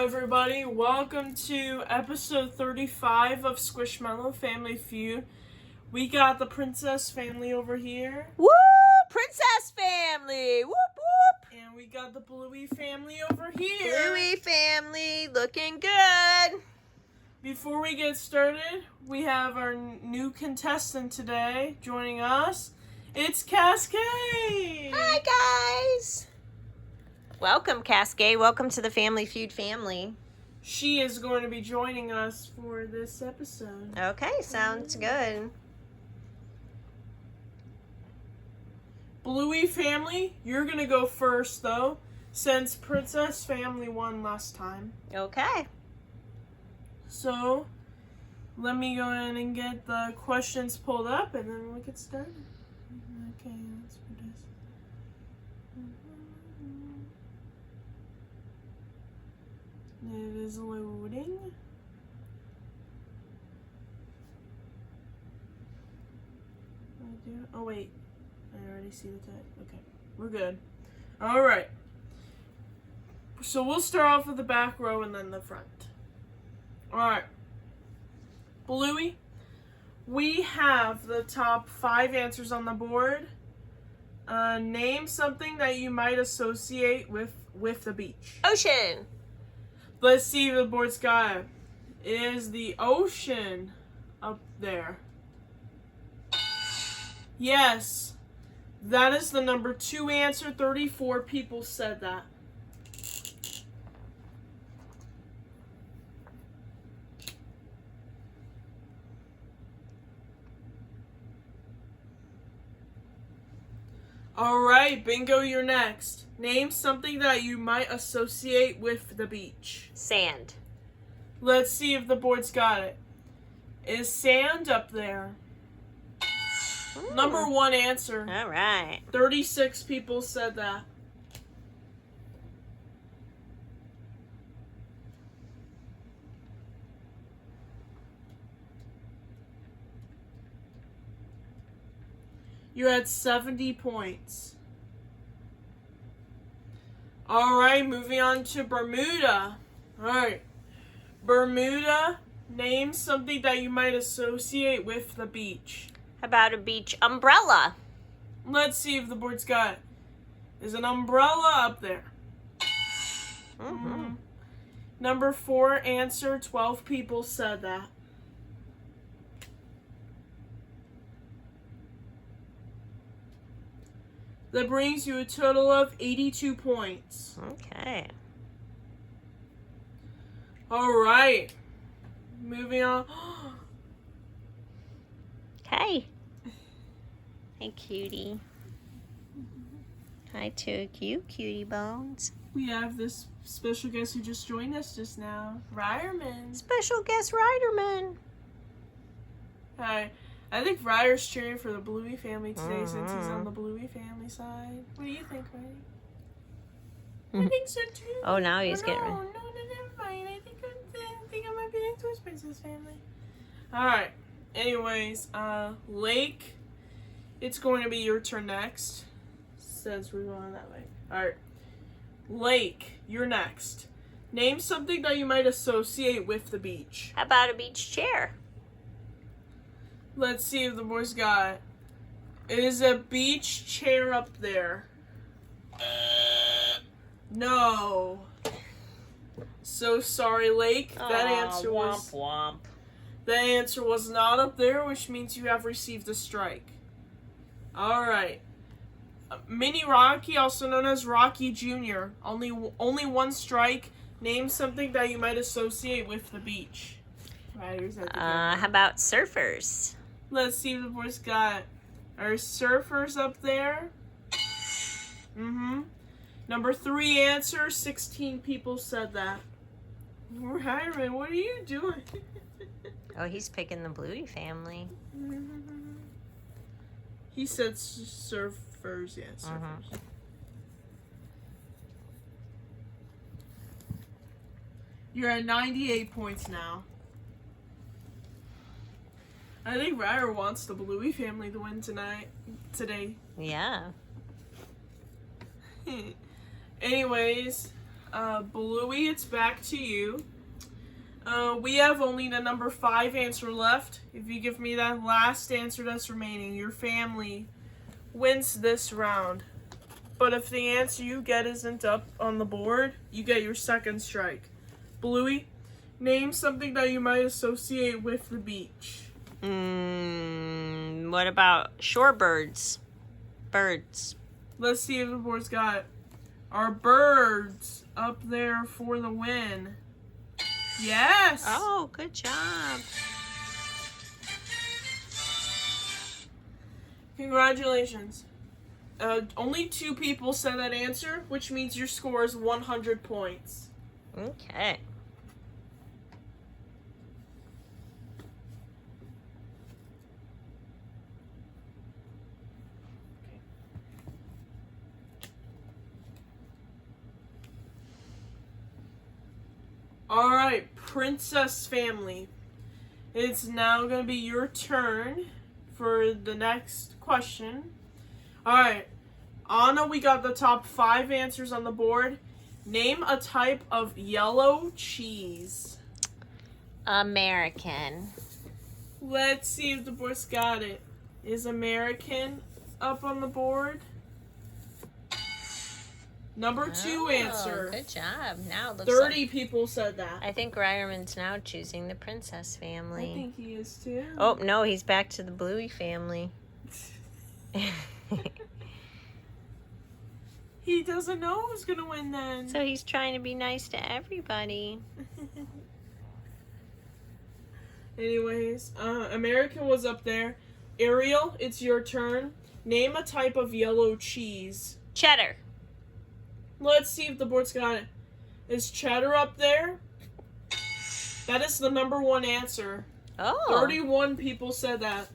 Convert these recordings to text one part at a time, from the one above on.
everybody. Welcome to episode 35 of SquishMallow Family Feud. We got the Princess family over here. Woo! Princess family! Whoop whoop! And we got the Bluey family over here. Bluey family looking good. Before we get started, we have our new contestant today joining us. It's Cascade! Hi, guys! Welcome, Cascade. Welcome to the Family Feud family. She is going to be joining us for this episode. Okay, sounds good. Bluey family, you're going to go first, though, since Princess family won last time. Okay. So, let me go in and get the questions pulled up, and then we'll get started. Okay, let's put this. It is loading. Oh, wait. I already see the tag. Okay, we're good. All right. So we'll start off with the back row and then the front. All right. Bluey, we have the top 5 answers on the board. Name something that you might associate with the beach. Ocean. Let's see if the board's got it. Is the ocean up there? Yes. That is the number 2 answer. 34 people said that. Alright, Bingo, you're next. Name something that you might associate with the beach. Sand. Let's see if the board's got it. Is sand up there? Ooh. Number 1 answer. All right. 36 people said that. You had 70 points. Alright, moving on to Bermuda. Alright. Bermuda, name something that you might associate with the beach. How about a beach umbrella? Let's see if the board's got it. Is an umbrella up there? Mm-hmm. Number 4 answer, 12 people said that. That brings you a total of 82 points. Okay. Alright. Moving on. Okay. Hey, cutie. Hi to you, cutie bones. We have this special guest who just joined us just now. Ryerman. Special guest Riderman. Hi. I think Ryder's cheering for the Bluey family today since he's on the Bluey family side. What do you think, Ryder? I think so too. Oh, now he's getting ready. No, never mind. I think I might be next to his Princess family. Alright. Anyways, Lake, it's going to be your turn next. Since we're going that way. Alright. Lake, you're next. Name something that you might associate with the beach. How about a beach chair? Let's see if the boys got it. Is a beach chair up there? No. So sorry, Lake. That answer was womp. that answer was not up there, which means you have received a strike. All right. Mini Rocky, also known as Rocky Jr. Only 1 strike. Name something that you might associate with the beach. Riders at the How about surfers? Let's see if the boys got our surfers up there. Number 3 answer, 16 people said that. Ryman, what are you doing? Oh, he's picking the Bluey family. He said surfers, yeah, surfers. You're at 98 points now. I think Ryder wants the Bluey family to win today. Yeah. Anyways, Bluey, it's back to you. We have only the number 5 answer left. If you give me that last answer that's remaining, your family wins this round. But if the answer you get isn't up on the board, you get your second strike. Bluey, name something that you might associate with the beach. What about shorebirds? Birds. Let's see if the board's got it. Are birds up there for the win? Yes! Oh, good job. Congratulations. Only 2 people said that answer, which means your score is 100 points. Okay. Alright, Princess Family. It's now going to be your turn for the next question. Alright, Anna, we got the top 5 answers on the board. Name a type of yellow cheese. American. Let's see if the board's got it. Is American up on the board? Number 2 answer. Good job. Now it looks 30 like, people said that. I think Ryerman's now choosing the Princess Family. I think he is too. Oh, no, he's back to the Bluey family. He doesn't know who's going to win then. So he's trying to be nice to everybody. Anyways, American was up there. Ariel, it's your turn. Name a type of yellow cheese. Cheddar. Let's see if the board's got it. Is cheddar up there? That is the number 1 answer. Oh. 31 people said that.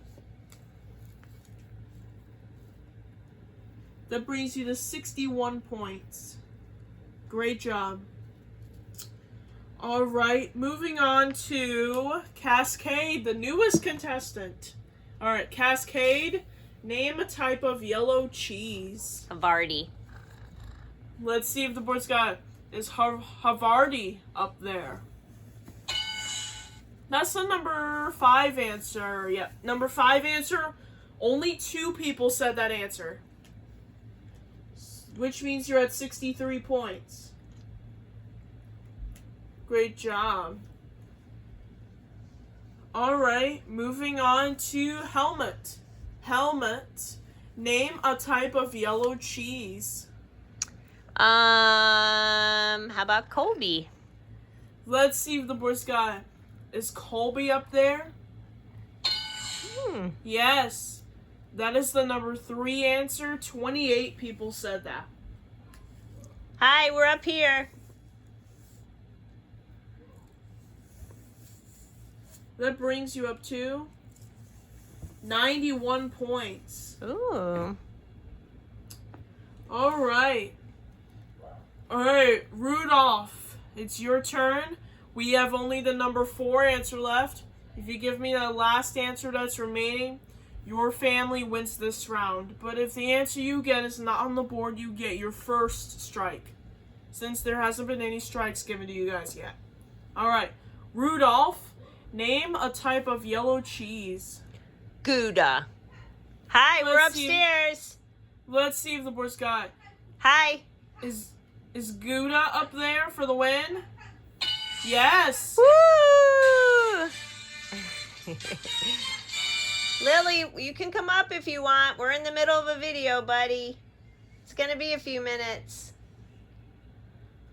That brings you to 61 points. Great job. Alright, moving on to Cascade, the newest contestant. Alright, Cascade, name a type of yellow cheese. Havarti. Let's see if the board's got it. Is Havarti up there? That's the number 5 answer. Yep, number 5 answer. Only 2 people said that answer. Which means you're at 63 points. Great job. Alright, moving on to Helmet. Helmet, name a type of yellow cheese. How about Colby? Let's see if the board's got it. Is Colby up there? Yes. That is the number 3 answer. 28 people said that. Hi, we're up here. That brings you up to 91 points. Ooh. Alright. Alright, Rudolph. It's your turn. We have only the number 4 answer left. If you give me that last answer that's remaining, your family wins this round. But if the answer you get is not on the board, you get your first strike. Since there hasn't been any strikes given to you guys yet. Alright, Rudolph, name a type of yellow cheese. Gouda. Hi, we're upstairs. Let's see if the board's got it. Hi. Is Gouda up there for the win? Yes. Woo! Lily, you can come up if you want. We're in the middle of a video, buddy. It's going to be a few minutes.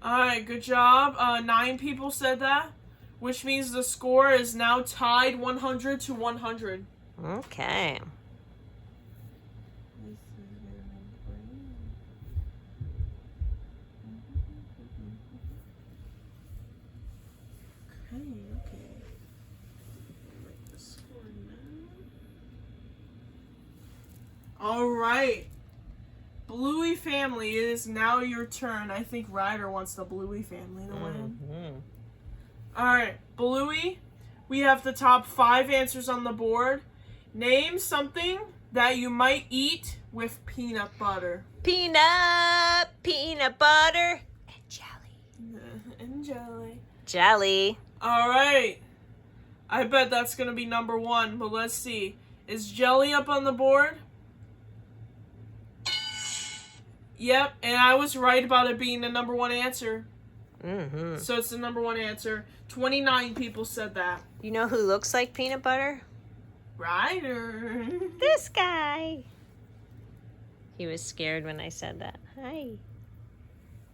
Alright, good job. 9 people said that, which means the score is now tied 100 to 100. Okay. Alright. Bluey family, it is now your turn. I think Ryder wants the Bluey family to win. Alright, Bluey, we have the top 5 answers on the board. Name something that you might eat with peanut butter. Peanut butter, and jelly. And jelly. Jelly. All right. I bet that's going to be number 1, but let's see. Is jelly up on the board? Yep, and I was right about it being the number 1 answer. Mm-hmm. So it's the number 1 answer. 29 people said that. You know who looks like peanut butter? Ryder. This guy. He was scared when I said that. Hi.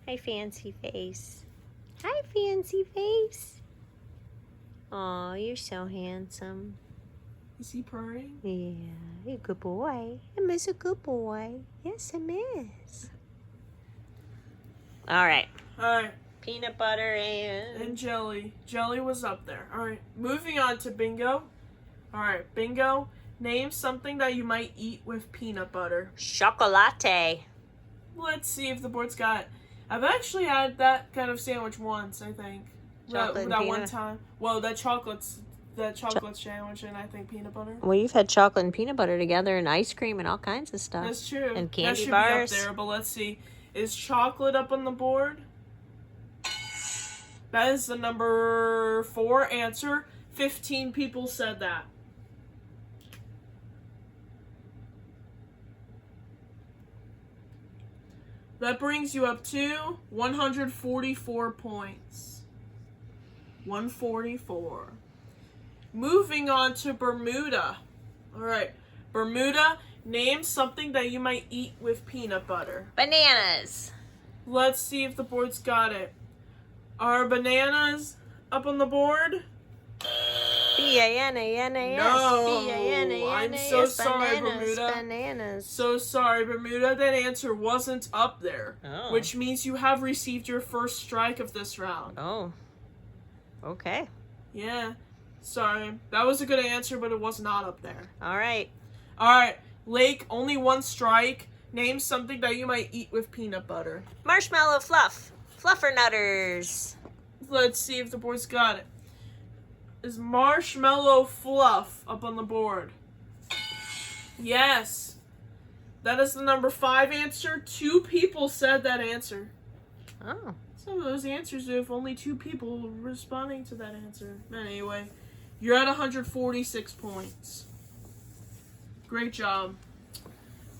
Hi, fancy face. Hi, fancy face. Oh, you're so handsome. Is he purring? Yeah, you're a good boy. I'm a good boy. Yes, I is. All right. All right. Peanut butter And jelly. Jelly was up there. All right. Moving on to bingo. All right. Bingo. Name something that you might eat with peanut butter. chocolate. Let's see if the board's got it. I've actually had that kind of sandwich once, I think. Chocolate and that peanut? one time. Well, that chocolate sandwich and I think peanut butter. Well, you've had chocolate and peanut butter together and ice cream and all kinds of stuff. That's true. And that candy should bars. be up there, but let's see. Is chocolate up on the board? That is the number 4 answer. 15 people said that. That brings you up to 144 points. 144. Moving on to Bermuda. All right. Bermuda, name something that you might eat with peanut butter. Bananas. Let's see if the board's got it. Are bananas up on the board? B-A-N-A-N-A-S. No. B-A-N-A-N-A-S. I'm so sorry, Bananas. Bermuda. Bananas. So sorry, Bermuda. That answer wasn't up there. Oh. Which means you have received your first strike of this round. Oh. Okay. Yeah. Sorry. That was a good answer, but it was not up there. All right. Alright. Lake, only 1 strike. Name something that you might eat with peanut butter. Marshmallow fluff. Fluffernutters. Let's see if the board's got it. Is marshmallow fluff up on the board? Yes. That is the number 5 answer. 2 people said that answer. Oh. Some of those answers, if only 2 people responding to that answer. Anyway, you're at 146 points. Great job.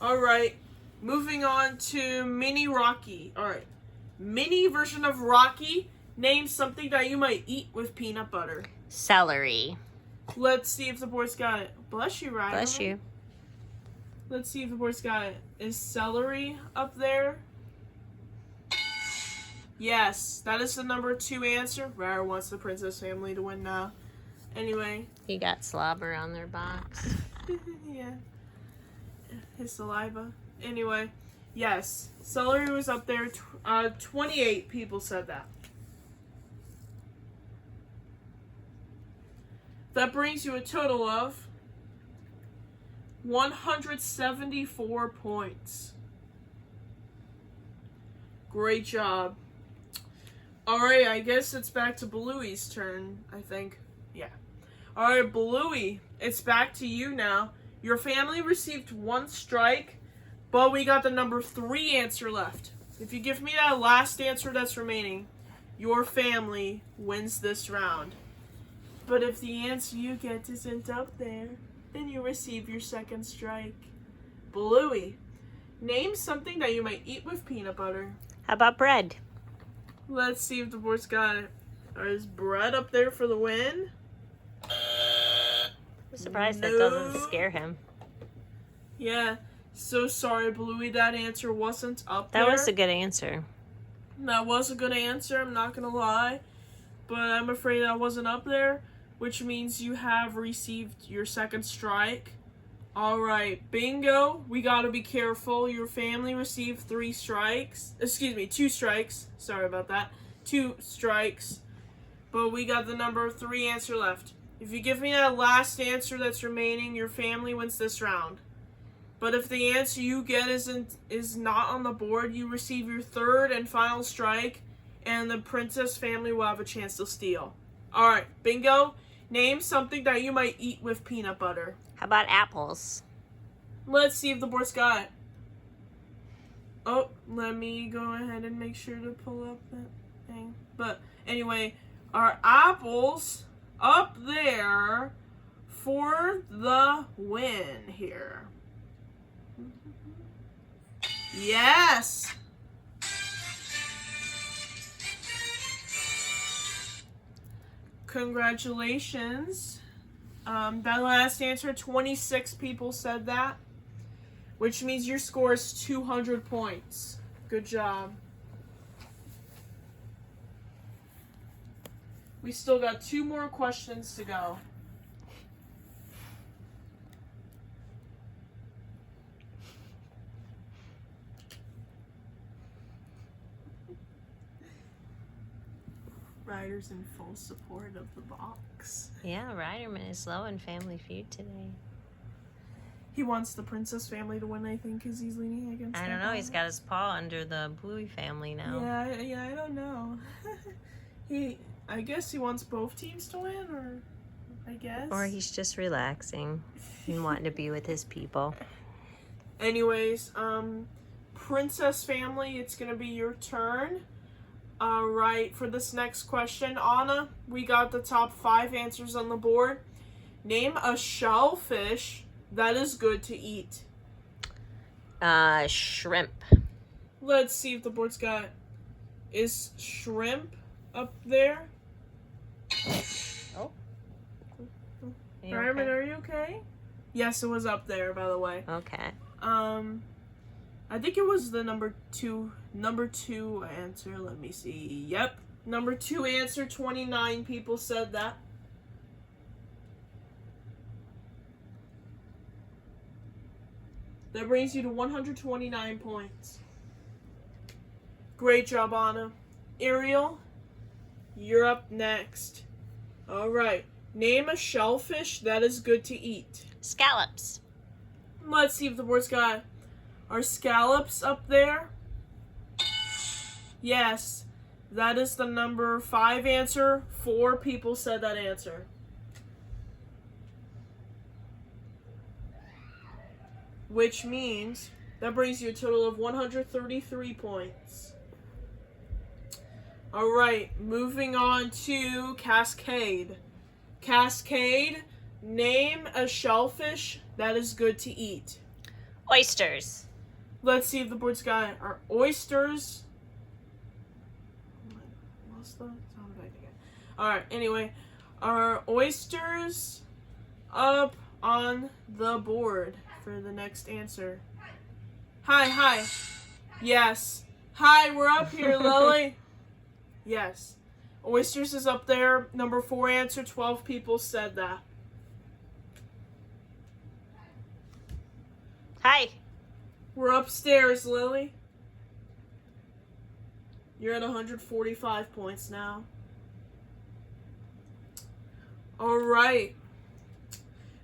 Alright, moving on to Mini Rocky. Alright, mini version of Rocky. Name something that you might eat with peanut butter. Celery. Let's see if the board's got it. Bless you, Ryan. Bless you. Let's see if the board's got it. Is celery up there? Yes, that is the number 2 answer. Rare wants the Princess family to win now. Anyway. He got slobber on their box. Yeah. His saliva. Anyway, yes, celery was up there. 28 people said that. That brings you a total of 174 points. Great job. Alright, I guess it's back to Bluey's turn, I think. Yeah. Alright, Bluey, it's back to you now. Your family received 1 strike, but we got the number 3 answer left. If you give me that last answer that's remaining, your family wins this round. But if the answer you get isn't up there, then you receive your 2nd strike. Bluey, name something that you might eat with peanut butter. How about bread? Let's see if the board's got it. Is bread up there for the win? I'm surprised that No. doesn't scare him. Yeah. So sorry, Bluey. That answer wasn't up there. That was a good answer. That was a good answer, I'm not going to lie. But I'm afraid that wasn't up there, which means you have received your 2nd strike. Alright, bingo. We got to be careful. Your family received 3 strikes. Excuse me, 2 strikes. Sorry about that. 2 strikes. But we got the number 3 answer left. If you give me that last answer that's remaining, your family wins this round. But if the answer you get is not on the board, you receive your 3rd and final strike, and the Princess family will have a chance to steal. Alright, bingo. Name something that you might eat with peanut butter. How about apples? Let's see if the board's got it. Oh, let me go ahead and make sure to pull up that anything. But anyway, our apples up there for the win here. Yes! Congratulations. That last answer, 26 people said that, which means your score is 200 points. Good job. We still got 2 more questions to go. Ryder's in full support of the box. Yeah, Ryderman is low in Family Feud today. He wants the Princess family to win, I think, because he's leaning against I don't know. He's got his paw under the Bluey family now. Yeah, I don't know. I guess he wants both teams to win, or I guess. Or he's just relaxing and wanting to be with his people. Anyways, Princess family, it's gonna be your turn. Alright, for this next question, Anna, we got the top 5 answers on the board. Name a shellfish that is good to eat. Shrimp. Let's see if the board's got... Is shrimp up there? Oh. Ryman, are you okay? Yes, it was up there, by the way. Okay. I think it was the number two answer. Let me see. Yep. Number 2 answer, 29 people said that. That brings you to 129 points. Great job, Anna. Ariel, you're up next. Alright. Name a shellfish that is good to eat. Scallops. Let's see if the board's got... Are scallops up there? Yes. That is the number 5 answer. 4 people said that answer. Which means that brings you a total of 133 points. Alright, moving on to Cascade. Cascade, name a shellfish that is good to eat. Oysters. Let's see if the board's got our oysters. Alright, anyway. Our oysters up on the board for the next answer. Hi. Yes. Hi, we're up here, Lily. Yes. Oysters is up there. Number 4 answer, 12 people said that. Hi. We're upstairs, Lily. You're at 145 points now. Alright.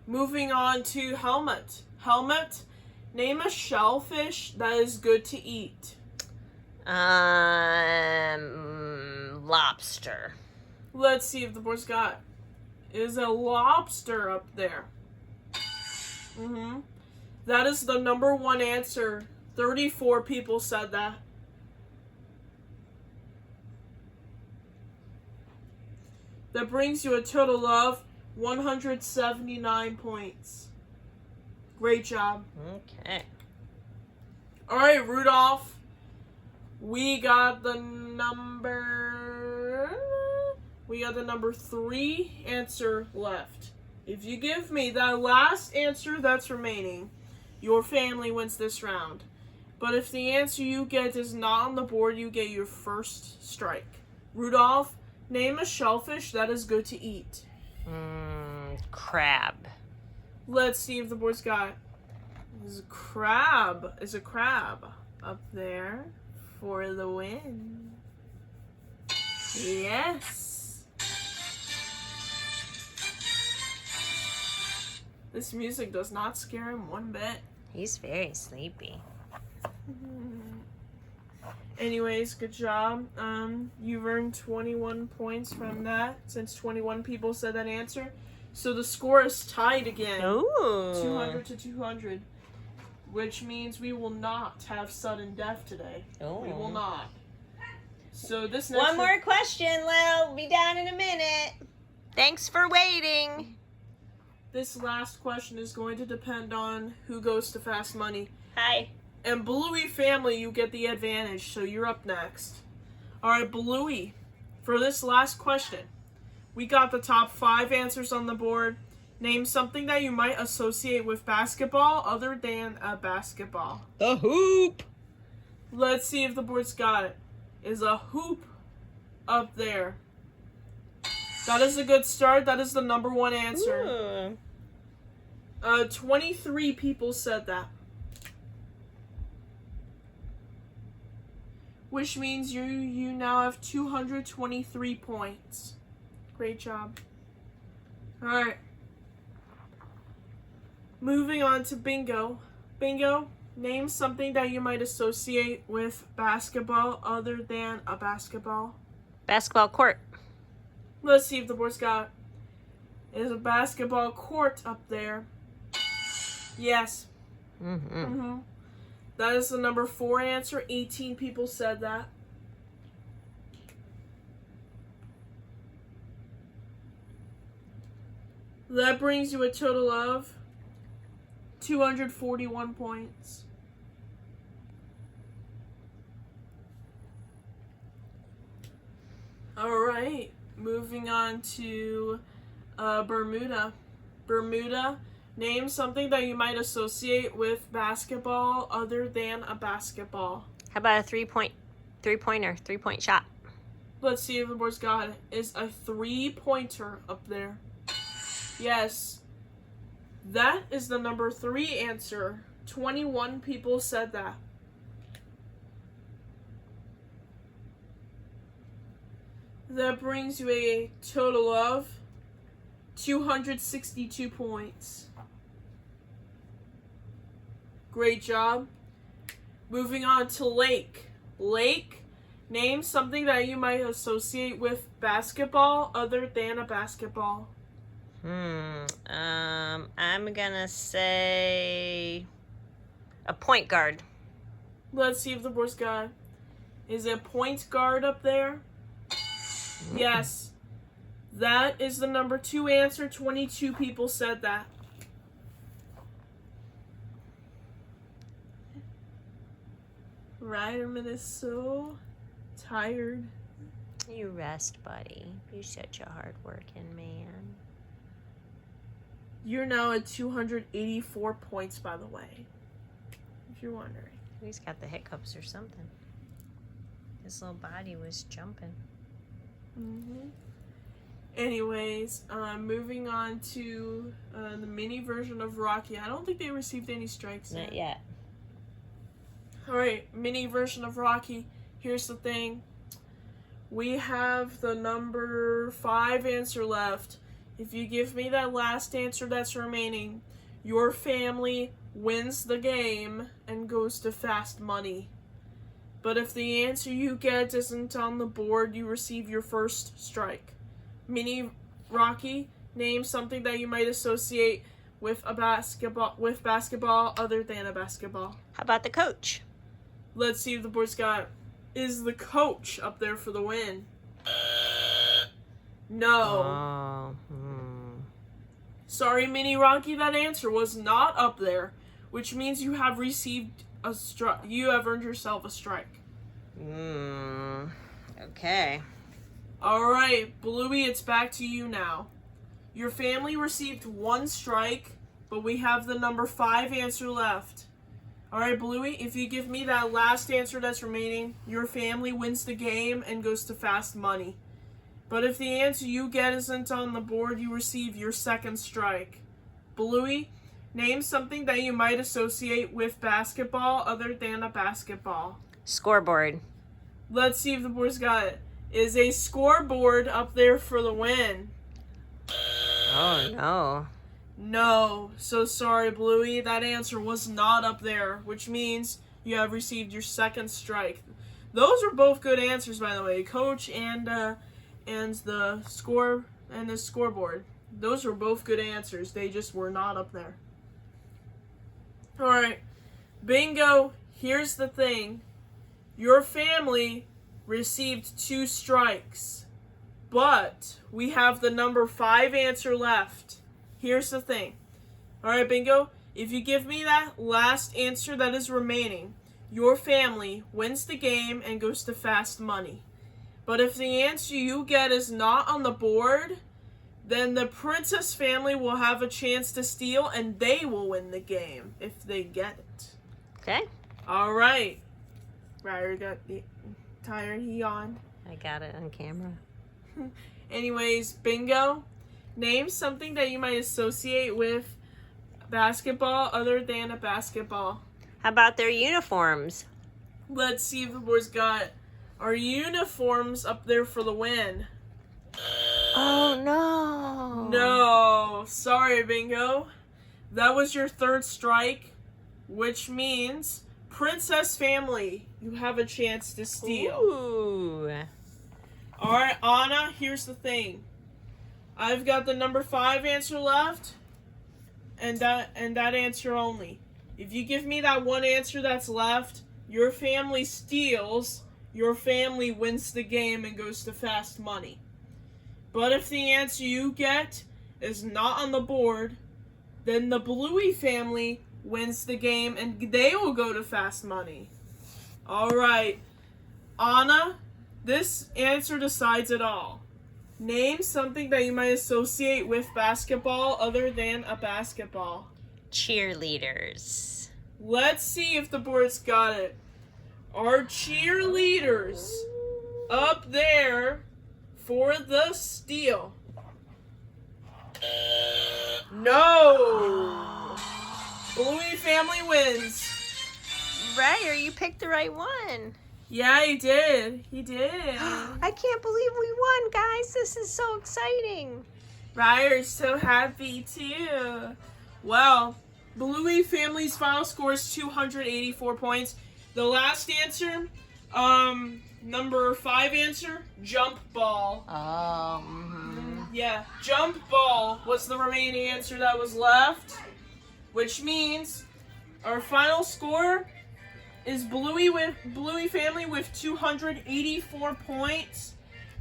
Moving on to Helmet. Helmet, name a shellfish that is good to eat. Lobster. Let's see if the board's got... Is a lobster up there? That is the number 1 answer. 34 people said that. That brings you a total of 179 points. Great job. Okay. Alright, Rudolph. We got the number 3 answer left. If you give me that last answer that's remaining, your family wins this round. But if the answer you get is not on the board, you get your first strike. Rudolph, name a shellfish that is good to eat. Crab. Let's see if the board's got... Is a crab up there for the win. Yes. This music does not scare him one bit. He's very sleepy. Anyways, good job. You've earned 21 points from that, since 21 people said that answer. So the score is tied again. Ooh. 200 to 200. Which means we will not have sudden death today. Oh. We will not. So this next One more question, Lil. Be down in a minute. Thanks for waiting. This last question is going to depend on who goes to Fast Money. Hi. And Bluey family, you get the advantage, so you're up next. Alright, Bluey, for this last question, we got the top 5 answers on the board. Name something that you might associate with basketball other than a basketball. The hoop. Let's see if the board's got it. Is a hoop up there? That is a good start. That is the number 1 answer. Ooh. 23 people said that. Which means you now have 223 points. Great job. Alright. Moving on to bingo. Bingo, name something that you might associate with basketball other than a basketball. Basketball court. Let's see if the board's got it. Is a basketball court up there? Yes. That is the number 4 answer. 18 people said that. That brings you a total of 241 points. Alright, moving on to Bermuda. Bermuda, name something that you might associate with basketball other than a basketball. How about a three-point shot? Let's see if the board's got it. Is a 3-pointer up there? Yes. That is the number 3 answer. 21 people said that. That brings you a total of 262 points. Great job. Moving on to Lake. Lake, name something that you might associate with basketball other than a basketball. I'm gonna say a point guard. Let's see if the board's got it. Is a point guard up there? Yes. That is the number 2 answer. 22 people said that. Ryderman is so tired. You rest, buddy. You're such a hard-working man. You're now at 284 points, by the way. If you're wondering. He's got the hiccups or something. His little body was jumping. Anyways, moving on to the mini version of Rocky. I don't think they received any strikes Not yet. Alright, mini version of Rocky. Here's the thing. We have the number 5 answer left. If you give me that last answer that's remaining, your family wins the game and goes to Fast Money. But if the answer you get isn't on the board, you receive your first strike. Mini Rocky, name something that you might associate with basketball other than a basketball. How about the coach? Let's see if the board's got. Is the coach up there for the win? No. Sorry, Mini Rocky, that answer was not up there, which means you have received a strike. You have earned yourself a strike. Okay. Alright, Bluey, it's back to you now. Your family received 1 strike, but we have the number 5 answer left. Alright, Bluey, if you give me that last answer that's remaining, your family wins the game and goes to Fast Money. But if the answer you get isn't on the board, you receive your second strike. Bluey, name something that you might associate with basketball other than a basketball. Scoreboard. Let's see if the board's got it. Is a scoreboard up there for the win? Oh, no. No. So sorry, Bluey. That answer was not up there, which means you have received your second strike. Those are both good answers, by the way. Coach and the scoreboard. Those were both good answers. They just were not up there. Alright. Bingo. Here's the thing. Your family received 2 strikes. But we have the number 5 answer left. Here's the thing. Alright, Bingo, if you give me that last answer that is remaining, your family wins the game and goes to fast money. But if the answer you get is not on the board, then the princess family will have a chance to steal and they will win the game if they get it. Okay. Alright. Ryder got tired, he yawned. I got it on camera. Anyways, Bingo, name something that you might associate with basketball other than a basketball. How about their uniforms? Let's see if the boys got our uniforms up there for the win. Oh, no. No. Sorry, Bingo. That was your 3rd strike, which means princess family, you have a chance to steal. Ooh. Alright, Anna, here's the thing. I've got the number 5 answer left, and that answer only. If you give me that one answer that's left, your family steals, your family wins the game and goes to fast money. But if the answer you get is not on the board, then the Bluey family wins the game and they will go to fast money. Alright, Anna, this answer decides it all. Name something that you might associate with basketball other than a basketball. Cheerleaders. Let's see if the board's got it. Are cheerleaders up there for the steal? No! Bluey family wins. Ryder, you picked the right one. Yeah, he did. He did. I can't believe we won, guys. This is so exciting. Ryder's so happy too. Well, Bluey family's final score is 284 points. The last answer, number 5 answer, jump ball. Oh. Yeah, jump ball was the remaining answer that was left, which means our final score is Bluey family with 284 points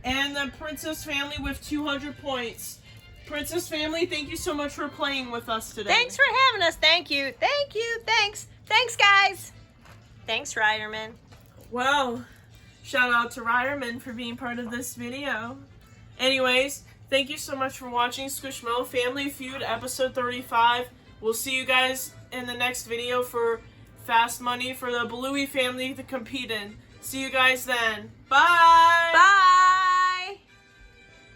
and the Princess family with 200 points. Princess family, thank you so much for playing with us today. Thanks for having us. Thank you. Thank you. Thanks. Thanks, guys. Thanks, Ryderman. Well, shout out to Ryderman for being part of this video. Anyways, thank you so much for watching SquishMallow Family Feud episode 35. We'll see you guys in the next video for fast money for the Bluey family to compete in. See you guys then. Bye! Bye!